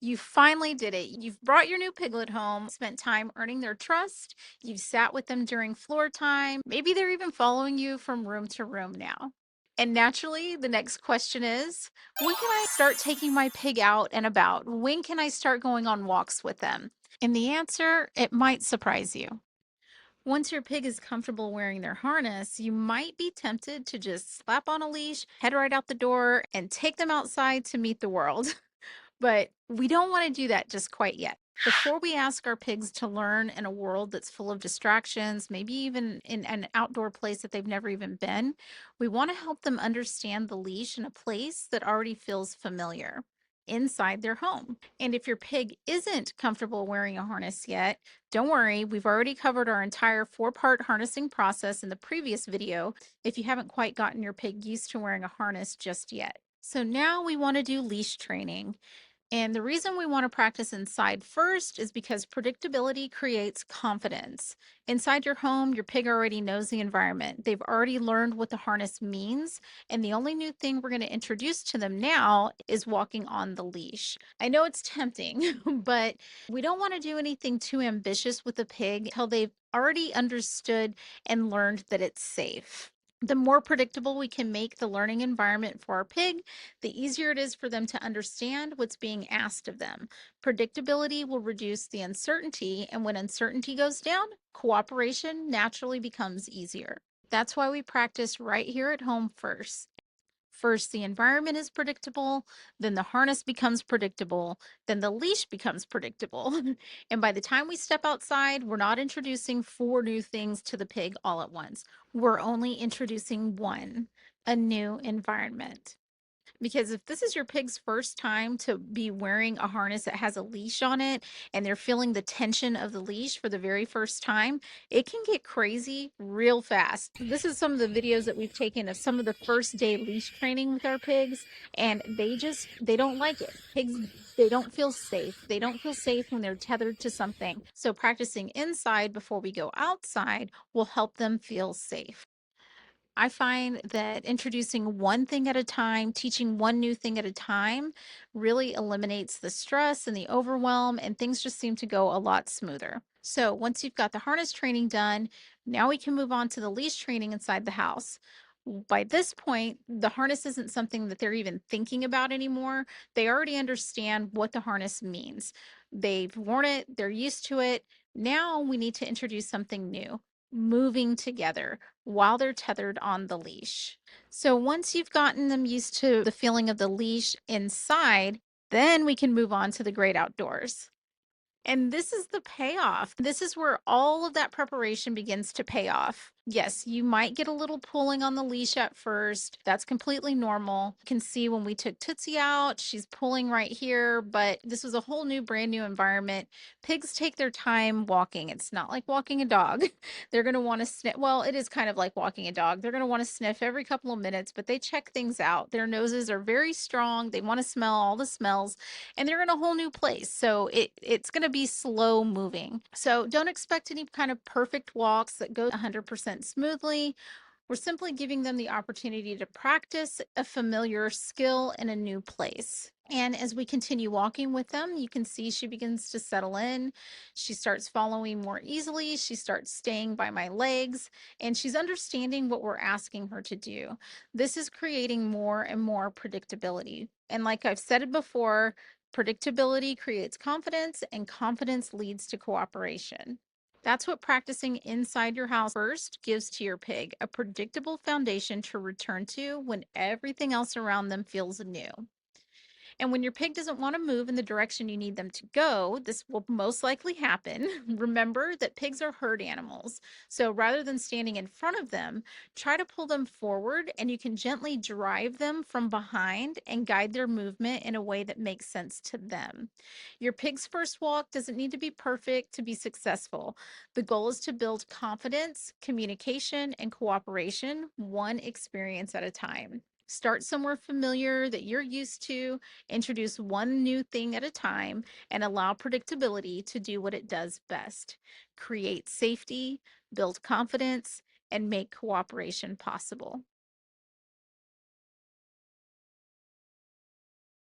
You finally did it. You've brought your new piglet home, spent time earning their trust. You've sat with them during floor time. Maybe they're even following you from room to room now. And naturally, the next question is, when can I start taking my pig out and about? When can I start going on walks with them? And the answer, it might surprise you. Once your pig is comfortable wearing their harness, you might be tempted to just slap on a leash, head right out the door, and take them outside to meet the world. But we don't want to do that just quite yet. Before we ask our pigs to learn in a world that's full of distractions, maybe even in an outdoor place that they've never even been, we want to help them understand the leash in a place that already feels familiar inside their home. And if your pig isn't comfortable wearing a harness yet, don't worry, we've already covered our entire 4-part harnessing process in the previous video if you haven't quite gotten your pig used to wearing a harness just yet. So now we want to do leash training. And the reason we want to practice inside first is because predictability creates confidence. Inside your home, your pig already knows the environment. They've already learned what the harness means. And the only new thing we're going to introduce to them now is walking on the leash. I know it's tempting, but we don't want to do anything too ambitious with the pig until they've already understood and learned that it's safe. The more predictable we can make the learning environment for our pig, the easier it is for them to understand what's being asked of them. Predictability will reduce the uncertainty, and when uncertainty goes down, cooperation naturally becomes easier. That's why we practice right here at home first. First, the environment is predictable, then the harness becomes predictable, then the leash becomes predictable. And by the time we step outside, we're not introducing 4 new things to the pig all at once. We're only introducing one, a new environment. Because if this is your pig's first time to be wearing a harness that has a leash on it and they're feeling the tension of the leash for the very first time, it can get crazy real fast. This is some of the videos that we've taken of some of the first day leash training with our pigs, and they don't like it. Pigs, they don't feel safe. They don't feel safe when they're tethered to something. So practicing inside before we go outside will help them feel safe. I find that introducing one thing at a time, teaching one new thing at a time, really eliminates the stress and the overwhelm, and things just seem to go a lot smoother. So, once you've got the harness training done, now we can move on to the leash training inside the house. By this point, the harness isn't something that they're even thinking about anymore. They already understand what the harness means. They've worn it, they're used to it. Now we need to introduce something new, moving together while they're tethered on the leash. So once you've gotten them used to the feeling of the leash inside, then we can move on to the great outdoors. And this is the payoff. This is where all of that preparation begins to pay off. Yes, you might get a little pulling on the leash at first. That's completely normal. You can see when we took Tootsie out, she's pulling right here, but this was a whole new, brand new environment. Pigs take their time walking. It's not like walking a dog. They're going to want to sniff. Well, it is kind of like walking a dog. They're going to want to sniff every couple of minutes, but they check things out. Their noses are very strong. They want to smell all the smells, and they're in a whole new place. So it's going to be slow moving. So don't expect any kind of perfect walks that go 100% smoothly. We're simply giving them the opportunity to practice a familiar skill in a new place. And as we continue walking with them, you can see she begins to settle in. She starts following more easily. She starts staying by my legs, and she's understanding what we're asking her to do. This is creating more and more predictability. And like I've said it before, predictability creates confidence, and confidence leads to cooperation. That's what practicing inside your house first gives to your pig, a predictable foundation to return to when everything else around them feels new. And when your pig doesn't want to move in the direction you need them to go, this will most likely happen. Remember that pigs are herd animals. So rather than standing in front of them, try to pull them forward, and you can gently drive them from behind and guide their movement in a way that makes sense to them. Your pig's first walk doesn't need to be perfect to be successful. The goal is to build confidence, communication, and cooperation, one experience at a time. Start somewhere familiar that you're used to. Introduce one new thing at a time and allow predictability to do what it does best: create safety, build confidence, and make cooperation possible.